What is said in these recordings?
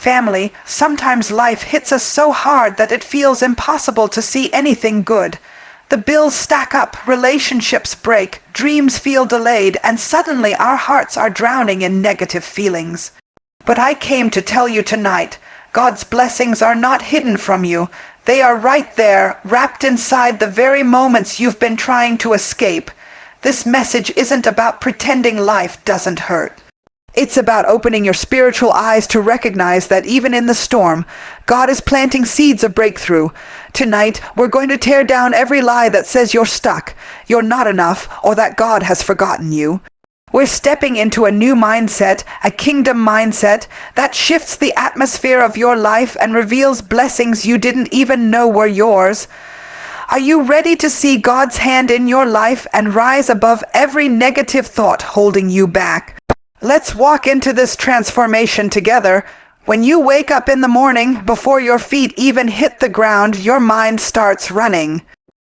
Family, sometimes life hits us so hard that it feels impossible to see anything good. The bills stack up, relationships break, dreams feel delayed, and suddenly our hearts are drowning in negative feelings. But I came to tell you tonight, God's blessings are not hidden from you. They are right there, wrapped inside the very moments you've been trying to escape. This message isn't about pretending life doesn't hurt. It's about opening your spiritual eyes to recognize that even in the storm, God is planting seeds of breakthrough. Tonight, we're going to tear down every lie that says you're stuck, you're not enough, or that God has forgotten you. We're stepping into a new mindset, a kingdom mindset, that shifts the atmosphere of your life and reveals blessings you didn't even know were yours. Are you ready to see God's hand in your life and rise above every negative thought holding you back? Let's walk into this transformation together. When you wake up in the morning, before your feet even hit the ground, your mind starts running.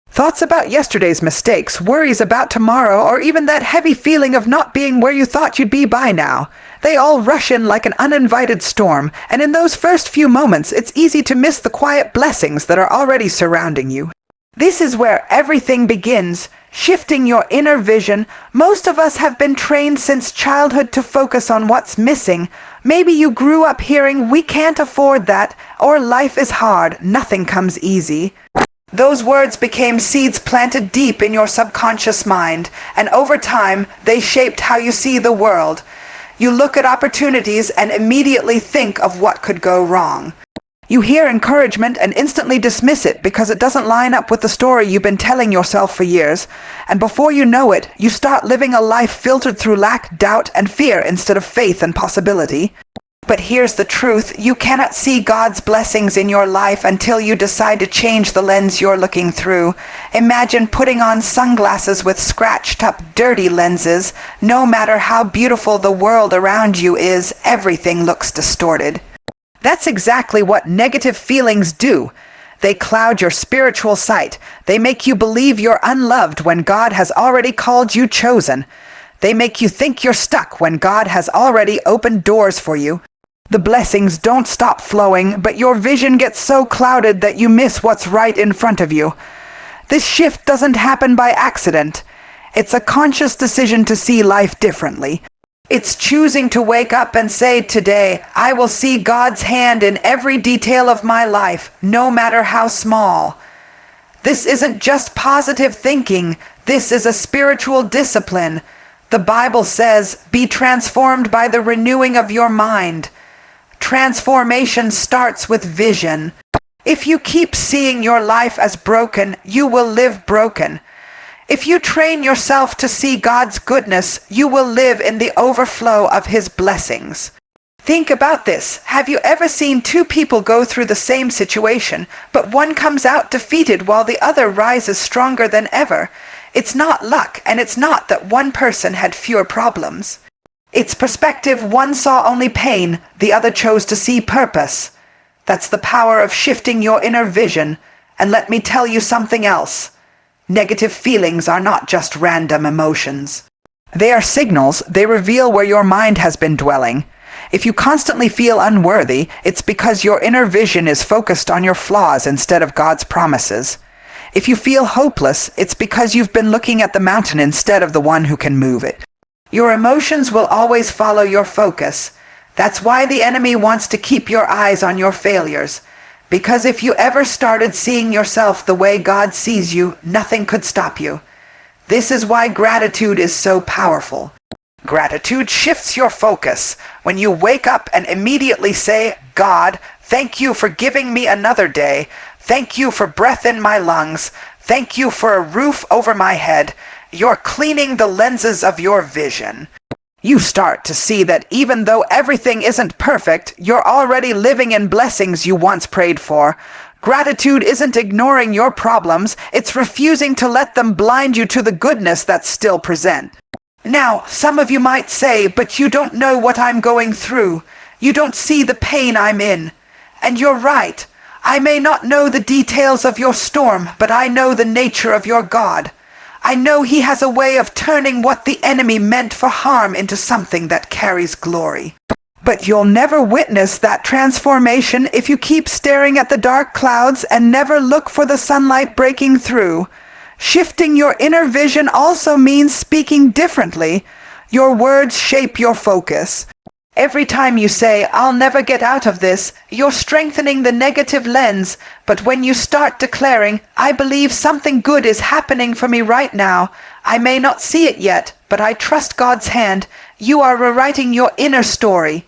Thoughts about yesterday's mistakes, worries about tomorrow, or even that heavy feeling of not being where you thought you'd be by now. They all rush in like an uninvited storm, and in those first few moments, it's easy to miss the quiet blessings that are already surrounding you. This is where everything begins, shifting your inner vision. Most of us have been trained since childhood to focus on what's missing. Maybe you grew up hearing, "We can't afford that," or "Life is hard, nothing comes easy." Those words became seeds planted deep in your subconscious mind, and over time, they shaped how you see the world. You look at opportunities and immediately think of what could go wrong. You hear encouragement and instantly dismiss it because it doesn't line up with the story you've been telling yourself for years. And before you know it, you start living a life filtered through lack, doubt, and fear instead of faith and possibility. But here's the truth. You cannot see God's blessings in your life until you decide to change the lens you're looking through. Imagine putting on sunglasses with scratched up, dirty lenses. No matter how beautiful the world around you is, everything looks distorted. That's exactly what negative feelings do. They cloud your spiritual sight. They make you believe you're unloved when God has already called you chosen. They make you think you're stuck when God has already opened doors for you. The blessings don't stop flowing, but your vision gets so clouded that you miss what's right in front of you. This shift doesn't happen by accident. It's a conscious decision to see life differently. It's choosing to wake up and say, "Today, I will see God's hand in every detail of my life, no matter how small." This isn't just positive thinking. This is a spiritual discipline. The Bible says, "Be transformed by the renewing of your mind." Transformation starts with vision. If you keep seeing your life as broken, you will live broken. If you train yourself to see God's goodness, you will live in the overflow of His blessings. Think about this. Have you ever seen two people go through the same situation, but one comes out defeated while the other rises stronger than ever? It's not luck, and it's not that one person had fewer problems. It's perspective. One saw only pain, the other chose to see purpose. That's the power of shifting your inner vision. And let me tell you something else. Negative feelings are not just random emotions. They are signals. They reveal where your mind has been dwelling. If you constantly feel unworthy, it's because your inner vision is focused on your flaws instead of God's promises. If you feel hopeless, it's because you've been looking at the mountain instead of the one who can move it. Your emotions will always follow your focus. That's why the enemy wants to keep your eyes on your failures. Because if you ever started seeing yourself the way God sees you, nothing could stop you. This is why gratitude is so powerful. Gratitude shifts your focus. When you wake up and immediately say, "God, thank you for giving me another day. Thank you for breath in my lungs. Thank you for a roof over my head," you're cleaning the lenses of your vision. You start to see that even though everything isn't perfect, you're already living in blessings you once prayed for. Gratitude isn't ignoring your problems, it's refusing to let them blind you to the goodness that's still present. Now, some of you might say, "But you don't know what I'm going through. You don't see the pain I'm in." And you're right. I may not know the details of your storm, but I know the nature of your God. I know He has a way of turning what the enemy meant for harm into something that carries glory. But you'll never witness that transformation if you keep staring at the dark clouds and never look for the sunlight breaking through. Shifting your inner vision also means speaking differently. Your words shape your focus. Every time you say, "I'll never get out of this," you're strengthening the negative lens. But when you start declaring, "I believe something good is happening for me right now. I may not see it yet, but I trust God's hand," you are rewriting your inner story.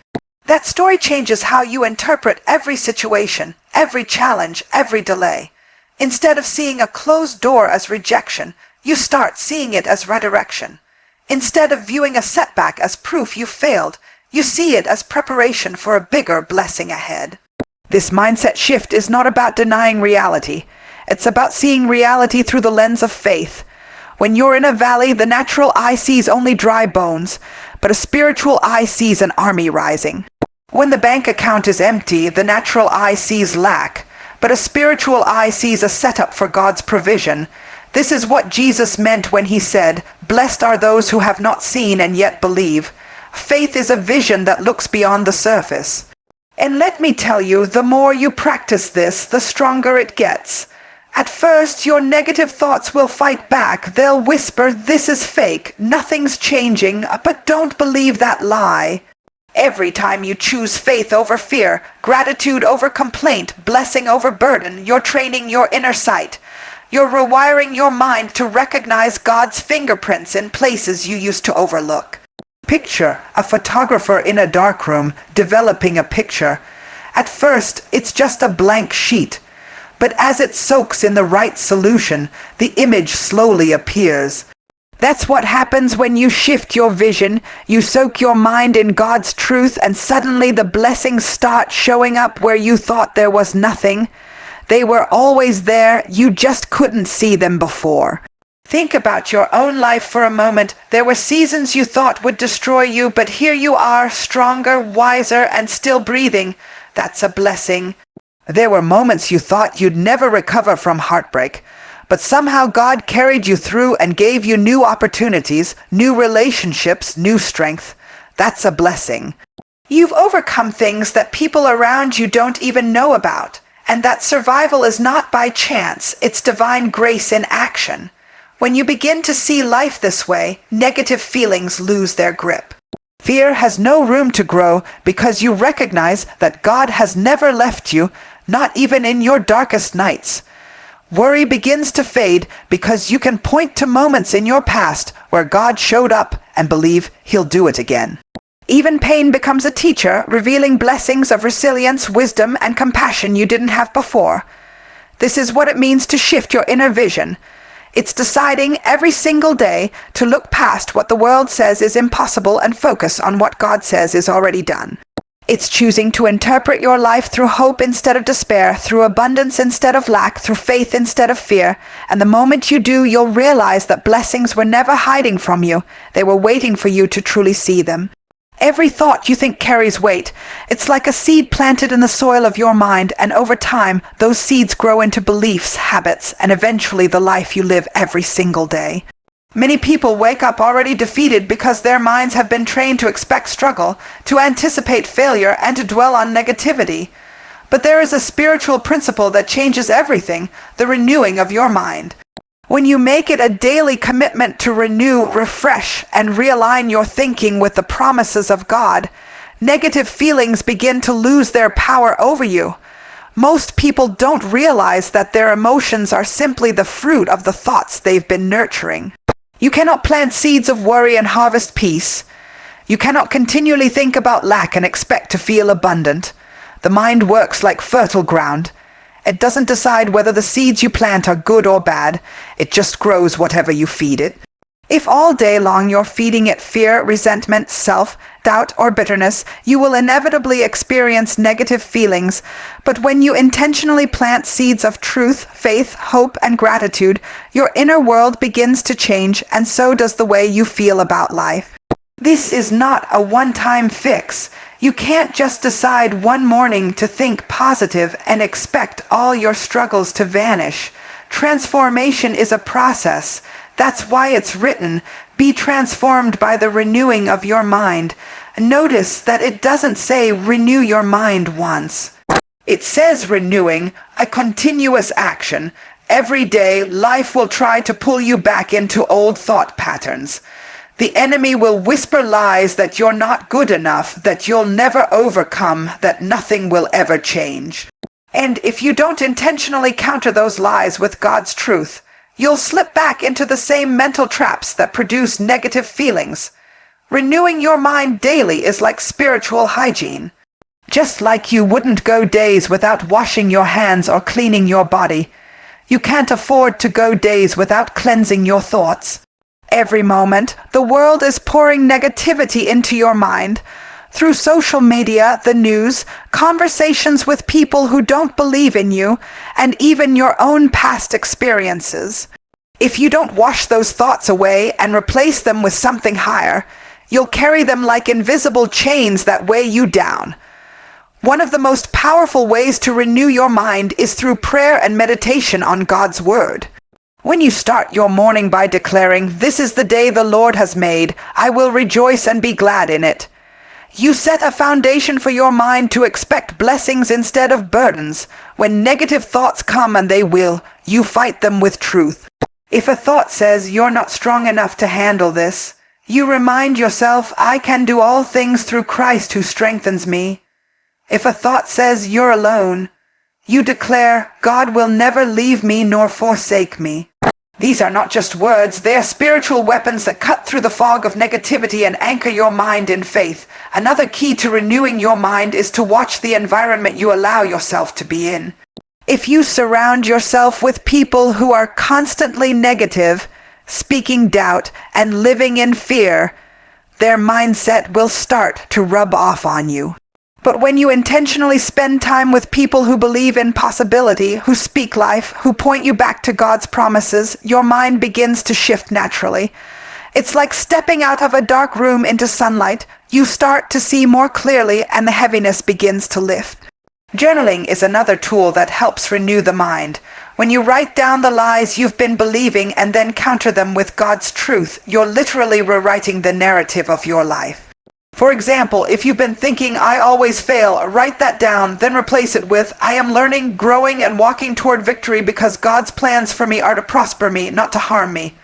That story changes how you interpret every situation, every challenge, every delay. Instead of seeing a closed door as rejection, you start seeing it as redirection. Instead of viewing a setback as proof you failed, you see it as preparation for a bigger blessing ahead. This mindset shift is not about denying reality. It's about seeing reality through the lens of faith. When you're in a valley, the natural eye sees only dry bones, but a spiritual eye sees an army rising. When the bank account is empty, the natural eye sees lack, but a spiritual eye sees a setup for God's provision. This is what Jesus meant when he said, "Blessed are those who have not seen and yet believe." Faith is a vision that looks beyond the surface. And let me tell you, the more you practice this, the stronger it gets. At first, your negative thoughts will fight back. They'll whisper, "This is fake, nothing's changing," but don't believe that lie. Every time you choose faith over fear, gratitude over complaint, blessing over burden, you're training your inner sight. You're rewiring your mind to recognize God's fingerprints in places you used to overlook. Picture a photographer in a darkroom developing a picture. At first, it's just a blank sheet. But as it soaks in the right solution, the image slowly appears. That's what happens when you shift your vision. You soak your mind in God's truth, and suddenly the blessings start showing up where you thought there was nothing. They were always there, you just couldn't see them before. Think about your own life for a moment. There were seasons you thought would destroy you, but here you are, stronger, wiser, and still breathing. That's a blessing. There were moments you thought you'd never recover from heartbreak, but somehow God carried you through and gave you new opportunities, new relationships, new strength. That's a blessing. You've overcome things that people around you don't even know about, and that survival is not by chance, it's divine grace in action. When you begin to see life this way, negative feelings lose their grip. Fear has no room to grow because you recognize that God has never left you, not even in your darkest nights. Worry begins to fade because you can point to moments in your past where God showed up and believe He'll do it again. Even pain becomes a teacher, revealing blessings of resilience, wisdom, and compassion you didn't have before. This is what it means to shift your inner vision. It's deciding every single day to look past what the world says is impossible and focus on what God says is already done. It's choosing to interpret your life through hope instead of despair, through abundance instead of lack, through faith instead of fear. And the moment you do, you'll realize that blessings were never hiding from you. They were waiting for you to truly see them. Every thought you think carries weight. It's like a seed planted in the soil of your mind, and over time, those seeds grow into beliefs, habits, and eventually the life you live every single day. Many people wake up already defeated because their minds have been trained to expect struggle, to anticipate failure, and to dwell on negativity. But there is a spiritual principle that changes everything, the renewing of your mind. When you make it a daily commitment to renew, refresh, and realign your thinking with the promises of God, negative feelings begin to lose their power over you. Most people don't realize that their emotions are simply the fruit of the thoughts they've been nurturing. You cannot plant seeds of worry and harvest peace. You cannot continually think about lack and expect to feel abundant. The mind works like fertile ground. It doesn't decide whether the seeds you plant are good or bad. It just grows whatever you feed it. If all day long you're feeding it fear, resentment, self-doubt, or bitterness, you will inevitably experience negative feelings. But when you intentionally plant seeds of truth, faith, hope, and gratitude, your inner world begins to change, and so does the way you feel about life. This is not a one-time fix. You can't just decide one morning to think positive and expect all your struggles to vanish. Transformation is a process. That's why it's written, "Be transformed by the renewing of your mind." Notice that it doesn't say renew your mind once. It says renewing, a continuous action. Every day, life will try to pull you back into old thought patterns. The enemy will whisper lies that you're not good enough, that you'll never overcome, that nothing will ever change. And if you don't intentionally counter those lies with God's truth, you'll slip back into the same mental traps that produce negative feelings. Renewing your mind daily is like spiritual hygiene. Just like you wouldn't go days without washing your hands or cleaning your body, you can't afford to go days without cleansing your thoughts. Every moment, the world is pouring negativity into your mind. Through social media, the news, conversations with people who don't believe in you, and even your own past experiences. If you don't wash those thoughts away and replace them with something higher, you'll carry them like invisible chains that weigh you down. One of the most powerful ways to renew your mind is through prayer and meditation on God's Word. When you start your morning by declaring, "This is the day the Lord has made, I will rejoice and be glad in it," you set a foundation for your mind to expect blessings instead of burdens. When negative thoughts come, and they will, you fight them with truth. If a thought says, "You're not strong enough to handle this," you remind yourself, "I can do all things through Christ who strengthens me." If a thought says, "You're alone," you declare, "God will never leave me nor forsake me." These are not just words, they are spiritual weapons that cut through the fog of negativity and anchor your mind in faith. Another key to renewing your mind is to watch the environment you allow yourself to be in. If you surround yourself with people who are constantly negative, speaking doubt, and living in fear, their mindset will start to rub off on you. But when you intentionally spend time with people who believe in possibility, who speak life, who point you back to God's promises, your mind begins to shift naturally. It's like stepping out of a dark room into sunlight. You start to see more clearly and the heaviness begins to lift. Journaling is another tool that helps renew the mind. When you write down the lies you've been believing and then counter them with God's truth, you're literally rewriting the narrative of your life. For example, if you've been thinking, "I always fail," write that down, then replace it with, "I am learning, growing, and walking toward victory because God's plans for me are to prosper me, not to harm me."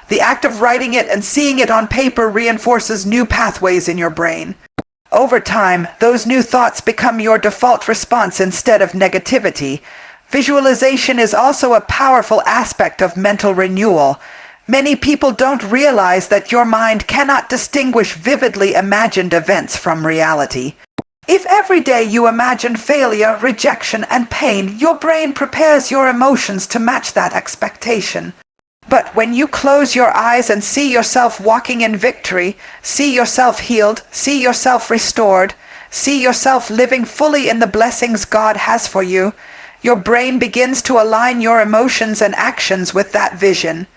The act of writing it and seeing it on paper reinforces new pathways in your brain. Over time, those new thoughts become your default response instead of negativity. Visualization is also a powerful aspect of mental renewal. Many people don't realize that your mind cannot distinguish vividly imagined events from reality. If every day you imagine failure, rejection, and pain, your brain prepares your emotions to match that expectation. But when you close your eyes and see yourself walking in victory, see yourself healed, see yourself restored, see yourself living fully in the blessings God has for you, your brain begins to align your emotions and actions with that vision.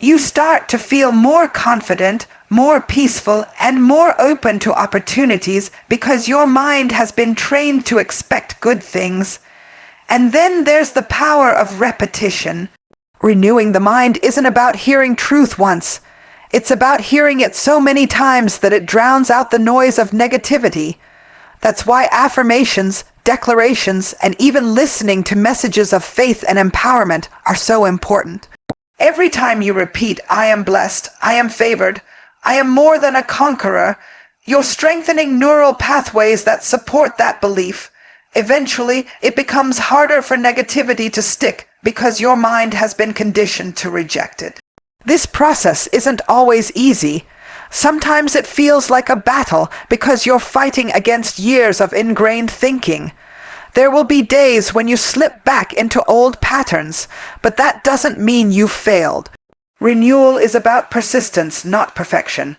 You start to feel more confident, more peaceful, and more open to opportunities because your mind has been trained to expect good things. And then there's the power of repetition. Renewing the mind isn't about hearing truth once. It's about hearing it so many times that it drowns out the noise of negativity. That's why affirmations, declarations, and even listening to messages of faith and empowerment are so important. Every time you repeat, "I am blessed, I am favored, I am more than a conqueror," you're strengthening neural pathways that support that belief. Eventually, it becomes harder for negativity to stick because your mind has been conditioned to reject it. This process isn't always easy. Sometimes it feels like a battle because you're fighting against years of ingrained thinking. There will be days when you slip back into old patterns, but that doesn't mean you've failed. Renewal is about persistence, not perfection.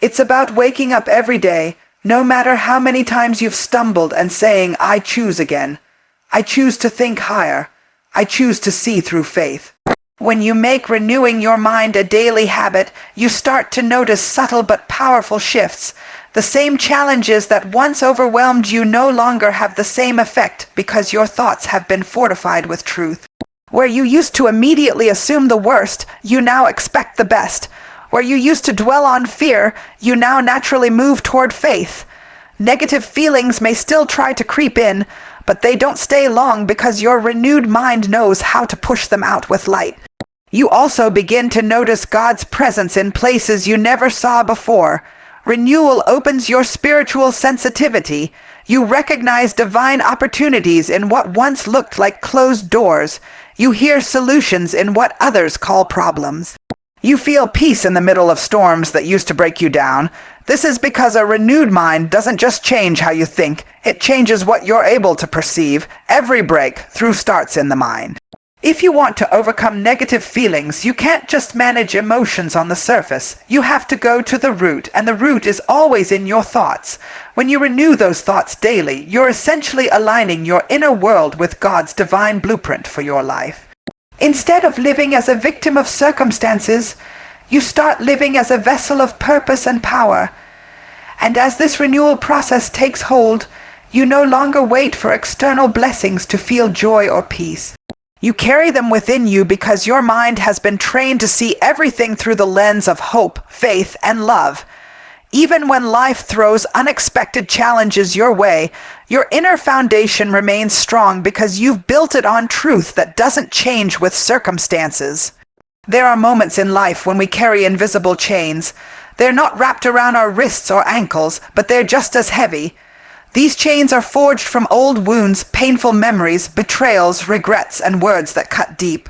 It's about waking up every day, no matter how many times you've stumbled, and saying, "I choose again. I choose to think higher. I choose to see through faith." When you make renewing your mind a daily habit, you start to notice subtle but powerful shifts. The same challenges that once overwhelmed you no longer have the same effect because your thoughts have been fortified with truth. Where you used to immediately assume the worst, you now expect the best. Where you used to dwell on fear, you now naturally move toward faith. Negative feelings may still try to creep in, but they don't stay long because your renewed mind knows how to push them out with light. You also begin to notice God's presence in places you never saw before. Renewal opens your spiritual sensitivity. You recognize divine opportunities in what once looked like closed doors. You hear solutions in what others call problems. You feel peace in the middle of storms that used to break you down. This is because a renewed mind doesn't just change how you think, it changes what you're able to perceive. Every breakthrough starts in the mind. If you want to overcome negative feelings, you can't just manage emotions on the surface. You have to go to the root, and the root is always in your thoughts. When you renew those thoughts daily, you're essentially aligning your inner world with God's divine blueprint for your life. Instead of living as a victim of circumstances, you start living as a vessel of purpose and power. And as this renewal process takes hold, you no longer wait for external blessings to feel joy or peace. You carry them within you because your mind has been trained to see everything through the lens of hope, faith, and love. Even when life throws unexpected challenges your way, your inner foundation remains strong because you've built it on truth that doesn't change with circumstances. There are moments in life when we carry invisible chains. They're not wrapped around our wrists or ankles, but they're just as heavy. These chains are forged from old wounds, painful memories, betrayals, regrets, and words that cut deep.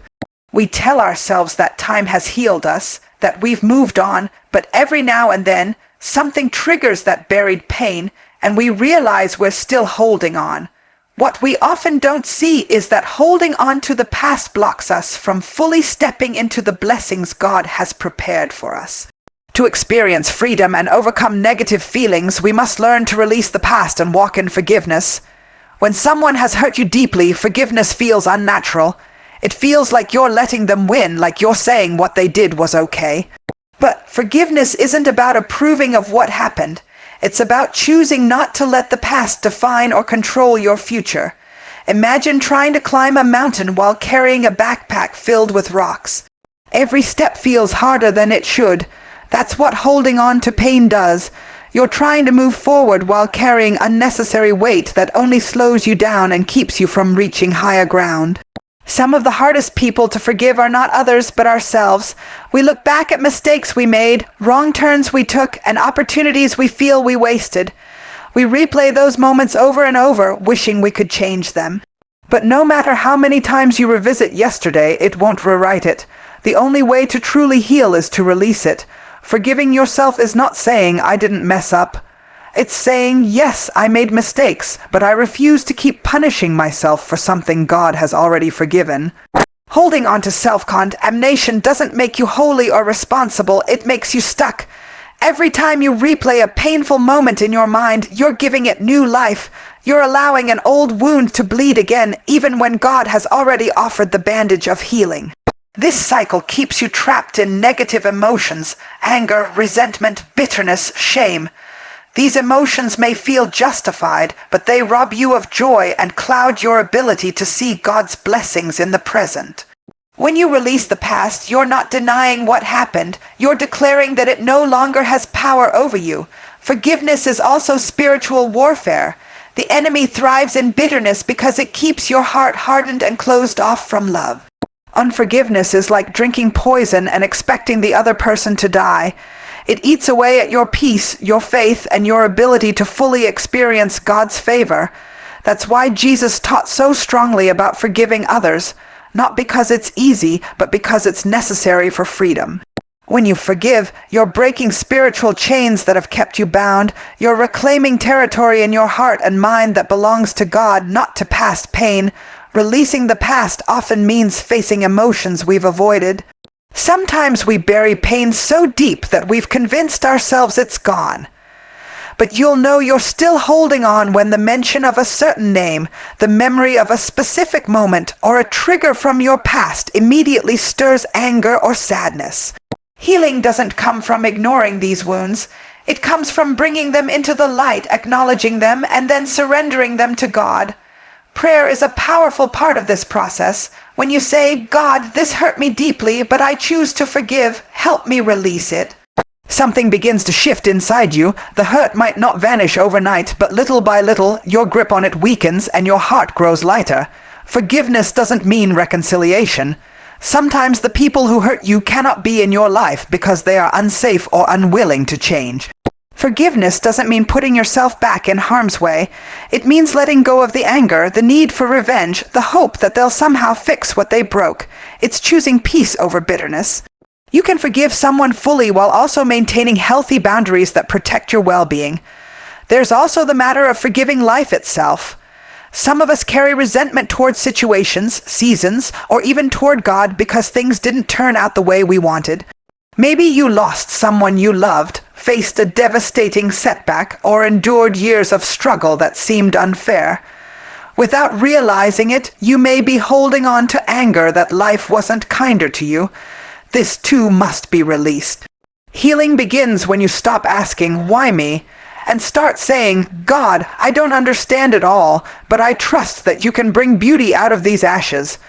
We tell ourselves that time has healed us, that we've moved on, but every now and then, something triggers that buried pain, and we realize we're still holding on. What we often don't see is that holding on to the past blocks us from fully stepping into the blessings God has prepared for us. To experience freedom and overcome negative feelings, we must learn to release the past and walk in forgiveness. When someone has hurt you deeply, forgiveness feels unnatural. It feels like you're letting them win, like you're saying what they did was okay. But forgiveness isn't about approving of what happened. It's about choosing not to let the past define or control your future. Imagine trying to climb a mountain while carrying a backpack filled with rocks. Every step feels harder than it should. That's what holding on to pain does. You're trying to move forward while carrying unnecessary weight that only slows you down and keeps you from reaching higher ground. Some of the hardest people to forgive are not others but ourselves. We look back at mistakes we made, wrong turns we took, and opportunities we feel we wasted. We replay those moments over and over, wishing we could change them. But no matter how many times you revisit yesterday, it won't rewrite it. The only way to truly heal is to release it. Forgiving yourself is not saying, "I didn't mess up." It's saying, "Yes, I made mistakes, but I refuse to keep punishing myself for something God has already forgiven." Holding on to self-condemnation doesn't make you holy or responsible, it makes you stuck. Every time you replay a painful moment in your mind, you're giving it new life. You're allowing an old wound to bleed again, even when God has already offered the bandage of healing. This cycle keeps you trapped in negative emotions, anger, resentment, bitterness, shame. These emotions may feel justified, but they rob you of joy and cloud your ability to see God's blessings in the present. When you release the past, you're not denying what happened. You're declaring that it no longer has power over you. Forgiveness is also spiritual warfare. The enemy thrives in bitterness because it keeps your heart hardened and closed off from love. Unforgiveness is like drinking poison and expecting the other person to die. It eats away at your peace, your faith, and your ability to fully experience God's favor. That's why Jesus taught so strongly about forgiving others, not because it's easy, but because it's necessary for freedom. When you forgive, you're breaking spiritual chains that have kept you bound. You're reclaiming territory in your heart and mind that belongs to God, not to past pain. Releasing the past often means facing emotions we've avoided. Sometimes we bury pain so deep that we've convinced ourselves it's gone. But you'll know you're still holding on when the mention of a certain name, the memory of a specific moment, or a trigger from your past immediately stirs anger or sadness. Healing doesn't come from ignoring these wounds. It comes from bringing them into the light, acknowledging them, and then surrendering them to God. Prayer is a powerful part of this process. When you say, "God, this hurt me deeply, but I choose to forgive, help me release it," something begins to shift inside you. The hurt might not vanish overnight, but little by little, your grip on it weakens and your heart grows lighter. Forgiveness doesn't mean reconciliation. Sometimes the people who hurt you cannot be in your life because they are unsafe or unwilling to change. Forgiveness doesn't mean putting yourself back in harm's way. It means letting go of the anger, the need for revenge, the hope that they'll somehow fix what they broke. It's choosing peace over bitterness. You can forgive someone fully while also maintaining healthy boundaries that protect your well-being. There's also the matter of forgiving life itself. Some of us carry resentment towards situations, seasons, or even toward God because things didn't turn out the way we wanted. Maybe you lost someone you loved, faced a devastating setback, or endured years of struggle that seemed unfair. Without realizing it, you may be holding on to anger that life wasn't kinder to you. This too must be released. Healing begins when you stop asking, "Why me?" and start saying, "God, I don't understand it all, but I trust that you can bring beauty out of these ashes."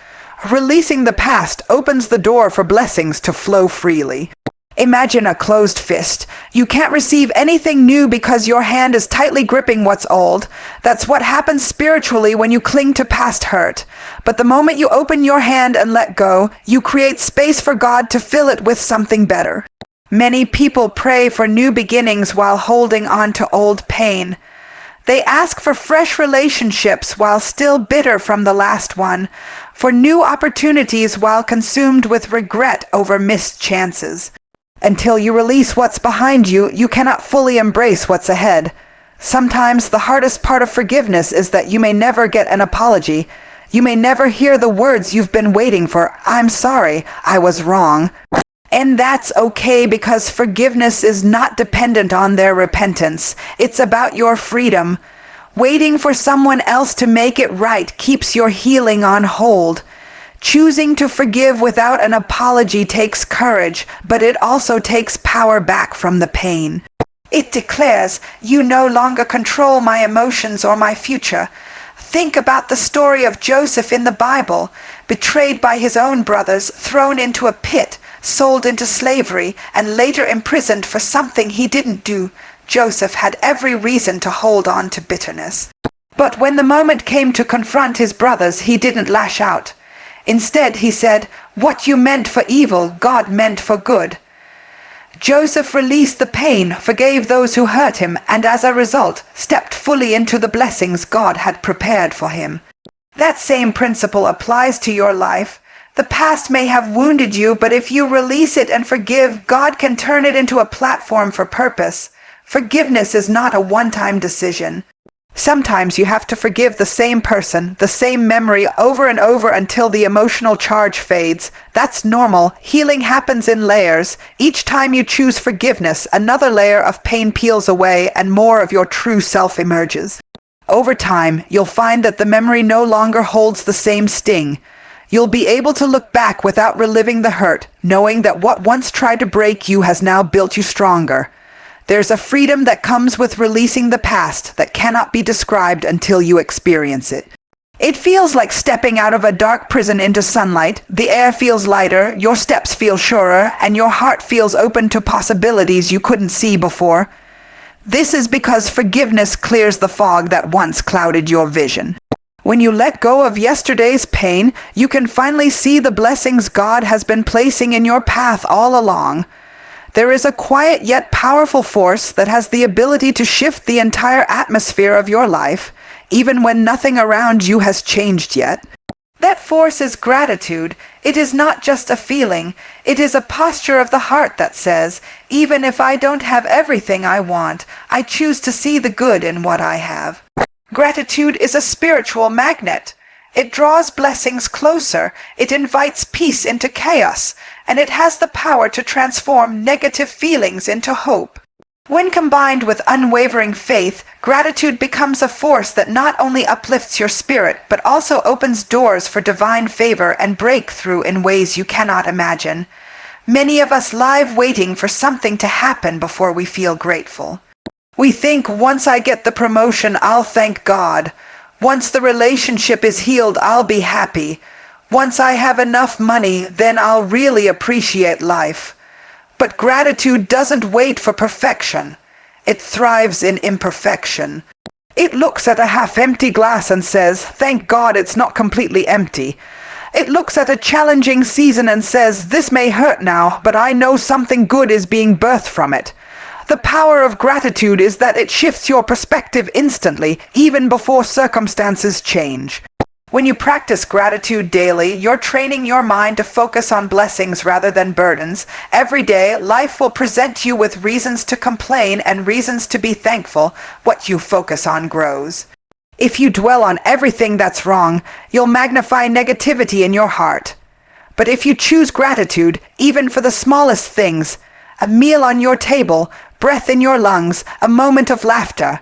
Releasing the past opens the door for blessings to flow freely. Imagine a closed fist. You can't receive anything new because your hand is tightly gripping what's old. That's what happens spiritually when you cling to past hurt. But the moment you open your hand and let go, you create space for God to fill it with something better. Many people pray for new beginnings while holding on to old pain. They ask for fresh relationships while still bitter from the last one, for new opportunities while consumed with regret over missed chances. Until you release what's behind you, you cannot fully embrace what's ahead. Sometimes the hardest part of forgiveness is that you may never get an apology. You may never hear the words you've been waiting for, "I'm sorry, I was wrong." And that's okay, because forgiveness is not dependent on their repentance. It's about your freedom. Waiting for someone else to make it right keeps your healing on hold. Choosing to forgive without an apology takes courage, but it also takes power back from the pain. It declares, "You no longer control my emotions or my future." Think about the story of Joseph in the Bible, betrayed by his own brothers, thrown into a pit, sold into slavery, and later imprisoned for something he didn't do. Joseph had every reason to hold on to bitterness. But when the moment came to confront his brothers, he didn't lash out. Instead, he said, "What you meant for evil, God meant for good." Joseph released the pain, forgave those who hurt him, and as a result, stepped fully into the blessings God had prepared for him. That same principle applies to your life. The past may have wounded you, but if you release it and forgive, God can turn it into a platform for purpose. Forgiveness is not a one-time decision. Sometimes you have to forgive the same person, the same memory over and over until the emotional charge fades. That's normal. Healing happens in layers. Each time you choose forgiveness, another layer of pain peels away and more of your true self emerges. Over time, you'll find that the memory no longer holds the same sting. You'll be able to look back without reliving the hurt, knowing that what once tried to break you has now built you stronger. There's a freedom that comes with releasing the past that cannot be described until you experience it. It feels like stepping out of a dark prison into sunlight. The air feels lighter, your steps feel surer, and your heart feels open to possibilities you couldn't see before. This is because forgiveness clears the fog that once clouded your vision. When you let go of yesterday's pain, you can finally see the blessings God has been placing in your path all along. There is a quiet yet powerful force that has the ability to shift the entire atmosphere of your life, even when nothing around you has changed yet. That force is gratitude. It is not just a feeling. It is a posture of the heart that says, "Even if I don't have everything I want, I choose to see the good in what I have." Gratitude is a spiritual magnet. It draws blessings closer, it invites peace into chaos, and it has the power to transform negative feelings into hope. When combined with unwavering faith, gratitude becomes a force that not only uplifts your spirit, but also opens doors for divine favor and breakthrough in ways you cannot imagine. Many of us lie waiting for something to happen before we feel grateful. We think, once I get the promotion, I'll thank God. Once the relationship is healed, I'll be happy. Once I have enough money, then I'll really appreciate life. But gratitude doesn't wait for perfection. It thrives in imperfection. It looks at a half-empty glass and says, "Thank God it's not completely empty." It looks at a challenging season and says, "This may hurt now, but I know something good is being birthed from it." The power of gratitude is that it shifts your perspective instantly, even before circumstances change. When you practice gratitude daily, you're training your mind to focus on blessings rather than burdens. Every day, life will present you with reasons to complain and reasons to be thankful. What you focus on grows. If you dwell on everything that's wrong, you'll magnify negativity in your heart. But if you choose gratitude, even for the smallest things, a meal on your table, breath in your lungs, a moment of laughter,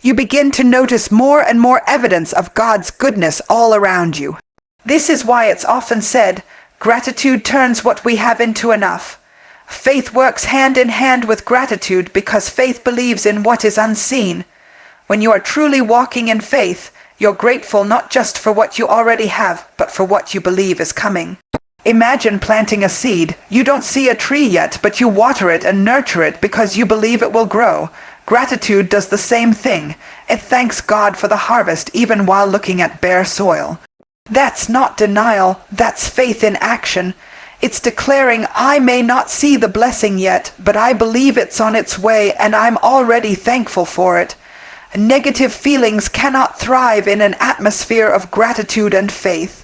you begin to notice more and more evidence of God's goodness all around you. This is why it's often said, gratitude turns what we have into enough. Faith works hand in hand with gratitude because faith believes in what is unseen. When you are truly walking in faith, you're grateful not just for what you already have, but for what you believe is coming. Imagine planting a seed. You don't see a tree yet, but you water it and nurture it because you believe it will grow. Gratitude does the same thing. It thanks God for the harvest even while looking at bare soil. That's not denial, that's faith in action. It's declaring, I may not see the blessing yet, but I believe it's on its way and I'm already thankful for it. Negative feelings cannot thrive in an atmosphere of gratitude and faith.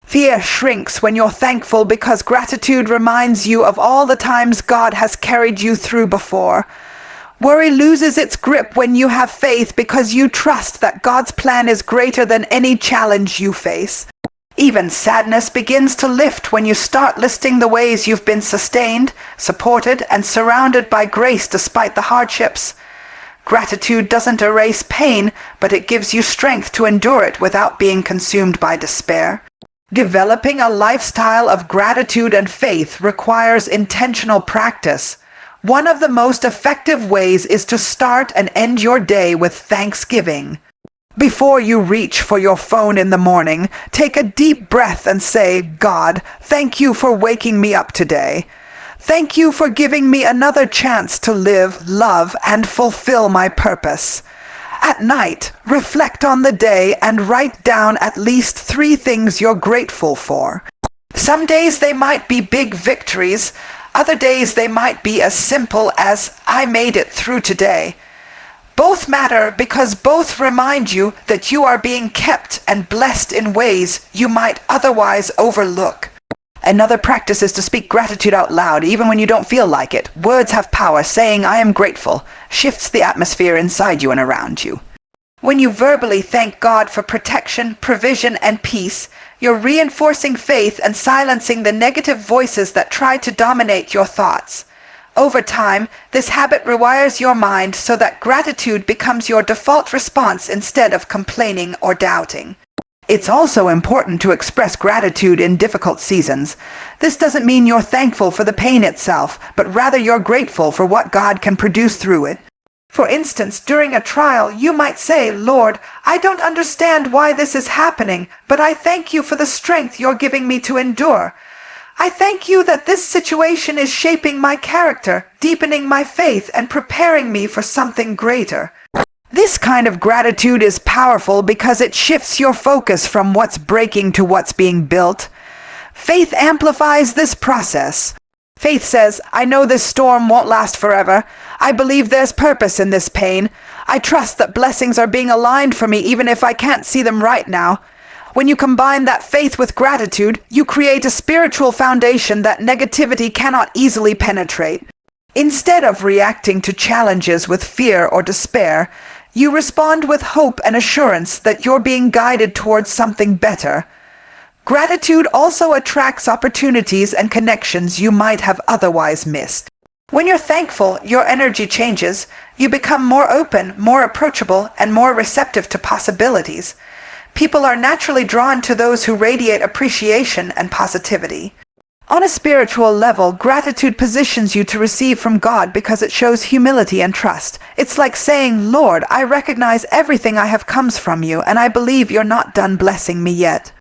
Fear shrinks when you're thankful because gratitude reminds you of all the times God has carried you through before. Worry loses its grip when you have faith because you trust that God's plan is greater than any challenge you face. Even sadness begins to lift when you start listing the ways you've been sustained, supported, and surrounded by grace despite the hardships. Gratitude doesn't erase pain, but it gives you strength to endure it without being consumed by despair. Developing a lifestyle of gratitude and faith requires intentional practice. One of the most effective ways is to start and end your day with thanksgiving. Before you reach for your phone in the morning, take a deep breath and say, "God, thank you for waking me up today. Thank you for giving me another chance to live, love, and fulfill my purpose." At night, reflect on the day and write down at least 3 things you're grateful for. Some days they might be big victories. Other days they might be as simple as, "I made it through today." Both matter because both remind you that you are being kept and blessed in ways you might otherwise overlook. Another practice is to speak gratitude out loud, even when you don't feel like it. Words have power. Saying, "I am grateful," shifts the atmosphere inside you and around you. When you verbally thank God for protection, provision, and peace, you're reinforcing faith and silencing the negative voices that try to dominate your thoughts. Over time, this habit rewires your mind so that gratitude becomes your default response instead of complaining or doubting. It's also important to express gratitude in difficult seasons. This doesn't mean you're thankful for the pain itself, but rather you're grateful for what God can produce through it. For instance, during a trial, you might say, "Lord, I don't understand why this is happening, but I thank you for the strength you're giving me to endure. I thank you that this situation is shaping my character, deepening my faith, and preparing me for something greater." This kind of gratitude is powerful because it shifts your focus from what's breaking to what's being built. Faith amplifies this process. Faith says, "I know this storm won't last forever. I believe there's purpose in this pain. I trust that blessings are being aligned for me even if I can't see them right now." When you combine that faith with gratitude, you create a spiritual foundation that negativity cannot easily penetrate. Instead of reacting to challenges with fear or despair, you respond with hope and assurance that you're being guided towards something better. Gratitude also attracts opportunities and connections you might have otherwise missed. When you're thankful, your energy changes. You become more open, more approachable, and more receptive to possibilities. People are naturally drawn to those who radiate appreciation and positivity. On a spiritual level, gratitude positions you to receive from God because it shows humility and trust. It's like saying, Lord, I recognize everything I have comes from you, and I believe you're not done blessing me yet.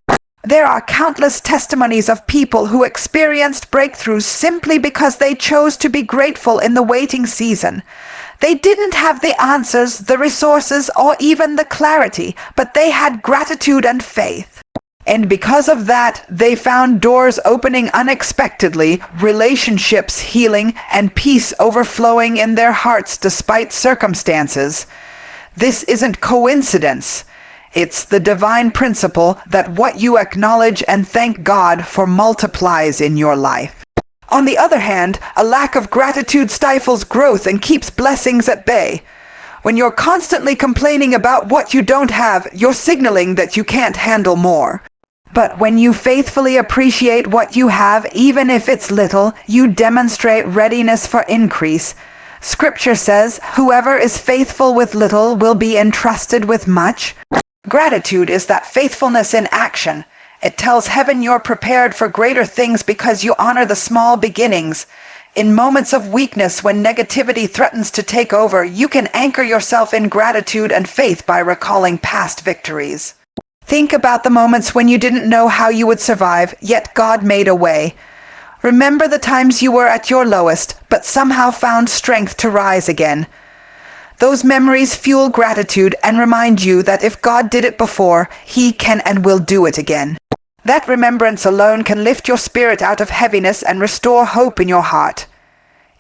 There are countless testimonies of people who experienced breakthroughs simply because they chose to be grateful in the waiting season. They didn't have the answers, the resources, or even the clarity, but they had gratitude and faith. And because of that, they found doors opening unexpectedly, relationships healing, and peace overflowing in their hearts despite circumstances. This isn't coincidence. It's the divine principle that what you acknowledge and thank God for multiplies in your life. On the other hand, a lack of gratitude stifles growth and keeps blessings at bay. When you're constantly complaining about what you don't have, you're signaling that you can't handle more. But when you faithfully appreciate what you have, even if it's little, you demonstrate readiness for increase. Scripture says, whoever is faithful with little will be entrusted with much. Gratitude is that faithfulness in action. It tells heaven you're prepared for greater things because you honor the small beginnings. In moments of weakness, when negativity threatens to take over, you can anchor yourself in gratitude and faith by recalling past victories. Think about the moments when you didn't know how you would survive, yet God made a way. Remember the times you were at your lowest, but somehow found strength to rise again. Those memories fuel gratitude and remind you that if God did it before, He can and will do it again. That remembrance alone can lift your spirit out of heaviness and restore hope in your heart.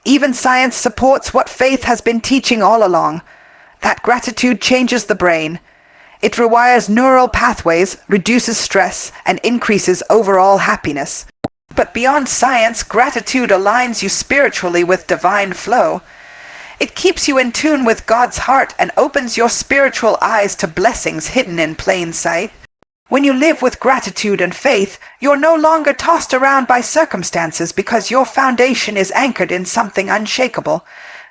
Even science supports what faith has been teaching all along, that gratitude changes the brain. It rewires neural pathways, reduces stress, and increases overall happiness. But beyond science, gratitude aligns you spiritually with divine flow. It keeps you in tune with God's heart and opens your spiritual eyes to blessings hidden in plain sight. When you live with gratitude and faith, you're no longer tossed around by circumstances because your foundation is anchored in something unshakable.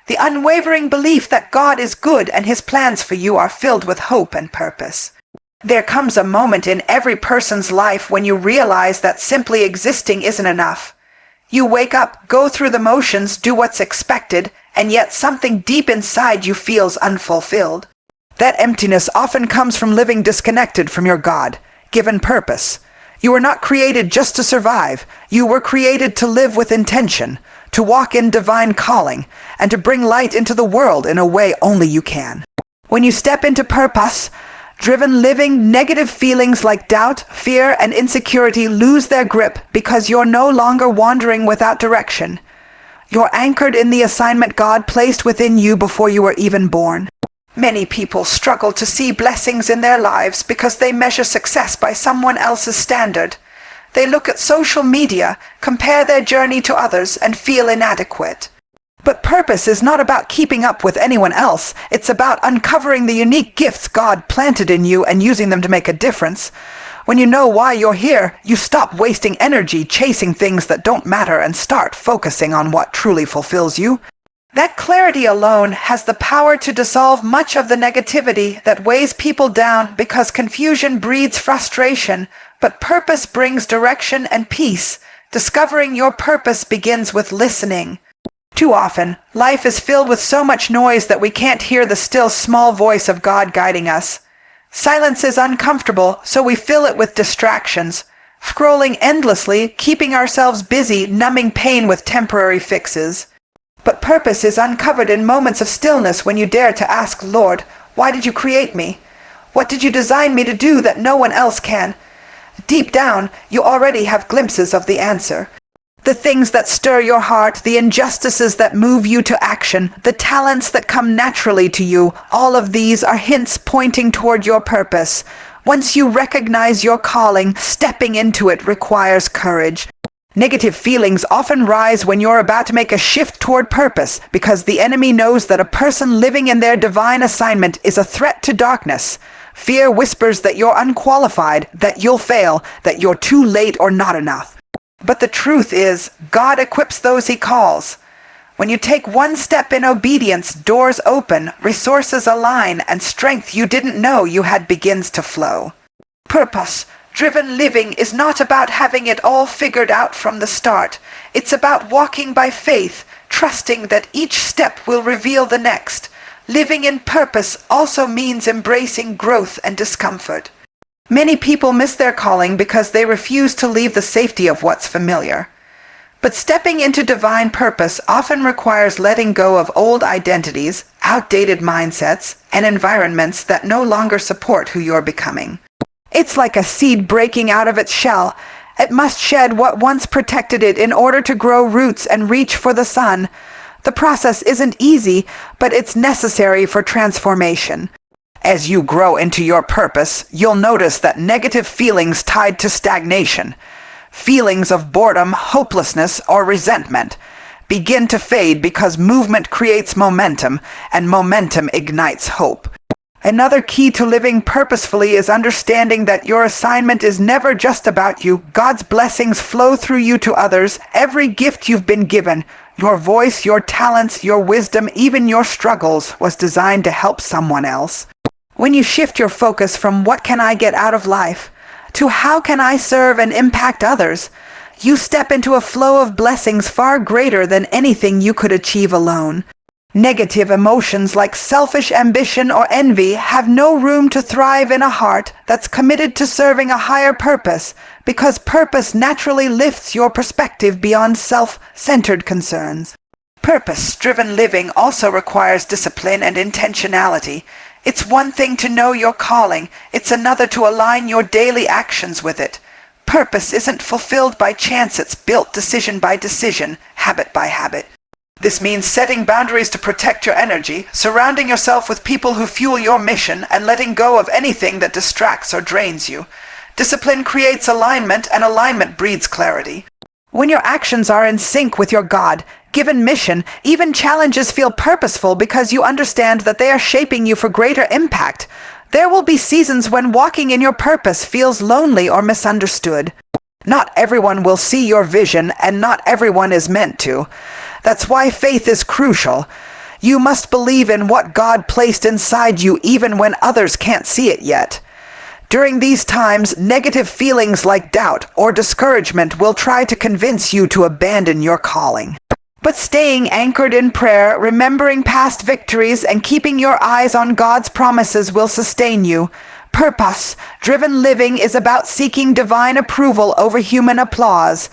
The unwavering belief that God is good and His plans for you are filled with hope and purpose. There comes a moment in every person's life when you realize that simply existing isn't enough. You wake up, go through the motions, do what's expected, and yet something deep inside you feels unfulfilled. That emptiness often comes from living disconnected from your God-given purpose. You were not created just to survive. You were created to live with intention, to walk in divine calling, and to bring light into the world in a way only you can. When you step into purpose-driven living, negative feelings like doubt, fear, and insecurity lose their grip because you're no longer wandering without direction. You're anchored in the assignment God placed within you before you were even born. Many people struggle to see blessings in their lives because they measure success by someone else's standard. They look at social media, compare their journey to others, and feel inadequate. But purpose is not about keeping up with anyone else. It's about uncovering the unique gifts God planted in you and using them to make a difference. When you know why you're here, you stop wasting energy chasing things that don't matter and start focusing on what truly fulfills you. That clarity alone has the power to dissolve much of the negativity that weighs people down because confusion breeds frustration, but purpose brings direction and peace. Discovering your purpose begins with listening. Too often, life is filled with so much noise that we can't hear the still small voice of God guiding us. Silence is uncomfortable, so we fill it with distractions, scrolling endlessly, keeping ourselves busy, numbing pain with temporary fixes. But purpose is uncovered in moments of stillness when you dare to ask, Lord, why did you create me? What did you design me to do that no one else can? Deep down, you already have glimpses of the answer. The things that stir your heart, the injustices that move you to action, the talents that come naturally to you, all of these are hints pointing toward your purpose. Once you recognize your calling, stepping into it requires courage. Negative feelings often rise when you're about to make a shift toward purpose because the enemy knows that a person living in their divine assignment is a threat to darkness. Fear whispers that you're unqualified, that you'll fail, that you're too late or not enough. But the truth is, God equips those He calls. When you take one step in obedience, doors open, resources align, and strength you didn't know you had begins to flow. Purpose, Purpose-driven living is not about having it all figured out from the start. It's about walking by faith, trusting that each step will reveal the next. Living in purpose also means embracing growth and discomfort. Many people miss their calling because they refuse to leave the safety of what's familiar. But stepping into divine purpose often requires letting go of old identities, outdated mindsets, and environments that no longer support who you're becoming. It's like a seed breaking out of its shell. It must shed what once protected it in order to grow roots and reach for the sun. The process isn't easy, but it's necessary for transformation. As you grow into your purpose, you'll notice that negative feelings tied to stagnation, feelings of boredom, hopelessness, or resentment, begin to fade because movement creates momentum, and momentum ignites hope. Another key to living purposefully is understanding that your assignment is never just about you. God's blessings flow through you to others. Every gift you've been given, your voice, your talents, your wisdom, even your struggles, was designed to help someone else. When you shift your focus from what can I get out of life to how can I serve and impact others, you step into a flow of blessings far greater than anything you could achieve alone. Negative emotions like selfish ambition or envy have no room to thrive in a heart that's committed to serving a higher purpose, because purpose naturally lifts your perspective beyond self-centered concerns. Purpose-driven living also requires discipline and intentionality. It's one thing to know your calling, it's another to align your daily actions with it. Purpose isn't fulfilled by chance, it's built decision by decision, habit by habit. This means setting boundaries to protect your energy, surrounding yourself with people who fuel your mission, and letting go of anything that distracts or drains you. Discipline creates alignment, and alignment breeds clarity. When your actions are in sync with your God-given mission, even challenges feel purposeful because you understand that they are shaping you for greater impact. There will be seasons when walking in your purpose feels lonely or misunderstood. Not everyone will see your vision, and not everyone is meant to. That's why faith is crucial. You must believe in what God placed inside you even when others can't see it yet. During these times, negative feelings like doubt or discouragement will try to convince you to abandon your calling. But staying anchored in prayer, remembering past victories, and keeping your eyes on God's promises will sustain you. Purpose-driven living is about seeking divine approval over human applause.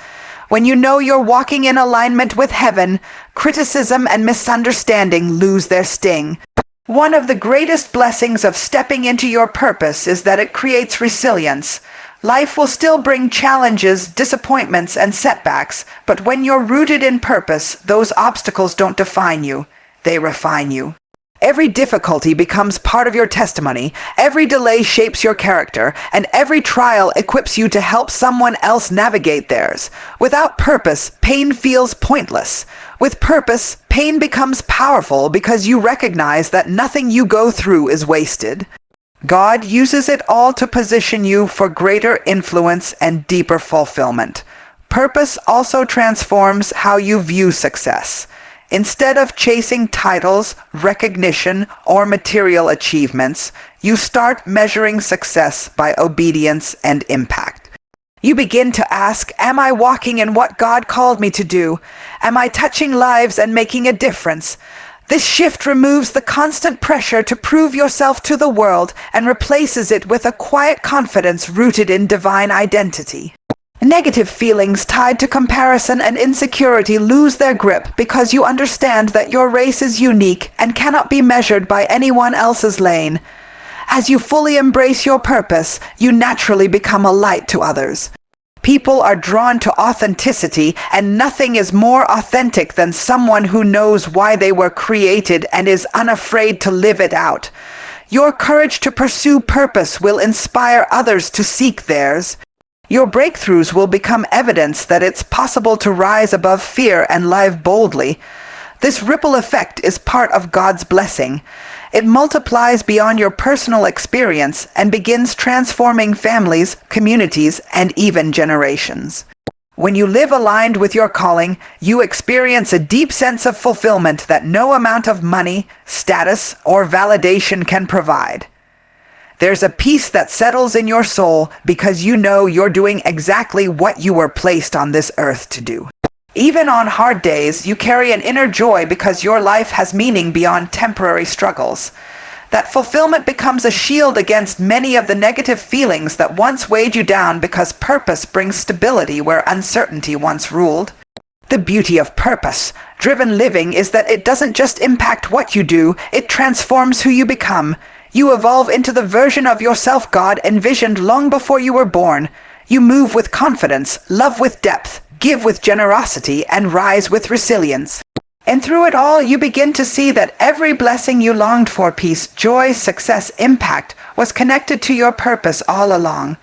When you know you're walking in alignment with heaven, criticism and misunderstanding lose their sting. One of the greatest blessings of stepping into your purpose is that it creates resilience. Life will still bring challenges, disappointments, and setbacks, but when you're rooted in purpose, those obstacles don't define you. They refine you. Every difficulty becomes part of your testimony, every delay shapes your character, and every trial equips you to help someone else navigate theirs. Without purpose, pain feels pointless. With purpose, pain becomes powerful because you recognize that nothing you go through is wasted. God uses it all to position you for greater influence and deeper fulfillment. Purpose also transforms how you view success. Instead of chasing titles, recognition, or material achievements, you start measuring success by obedience and impact. You begin to ask, am I walking in what God called me to do? Am I touching lives and making a difference? This shift removes the constant pressure to prove yourself to the world and replaces it with a quiet confidence rooted in divine identity. Negative feelings tied to comparison and insecurity lose their grip because you understand that your race is unique and cannot be measured by anyone else's lane. As you fully embrace your purpose, you naturally become a light to others. People are drawn to authenticity, and nothing is more authentic than someone who knows why they were created and is unafraid to live it out. Your courage to pursue purpose will inspire others to seek theirs. Your breakthroughs will become evidence that it's possible to rise above fear and live boldly. This ripple effect is part of God's blessing. It multiplies beyond your personal experience and begins transforming families, communities, and even generations. When you live aligned with your calling, you experience a deep sense of fulfillment that no amount of money, status, or validation can provide. There's a peace that settles in your soul because you know you're doing exactly what you were placed on this earth to do. Even on hard days, you carry an inner joy because your life has meaning beyond temporary struggles. That fulfillment becomes a shield against many of the negative feelings that once weighed you down because purpose brings stability where uncertainty once ruled. The beauty of purpose-driven living is that it doesn't just impact what you do, it transforms who you become. You evolve into the version of yourself God envisioned long before you were born. You move with confidence, love with depth, give with generosity, and rise with resilience. And through it all, you begin to see that every blessing you longed for, peace, joy, success, impact, was connected to your purpose all along.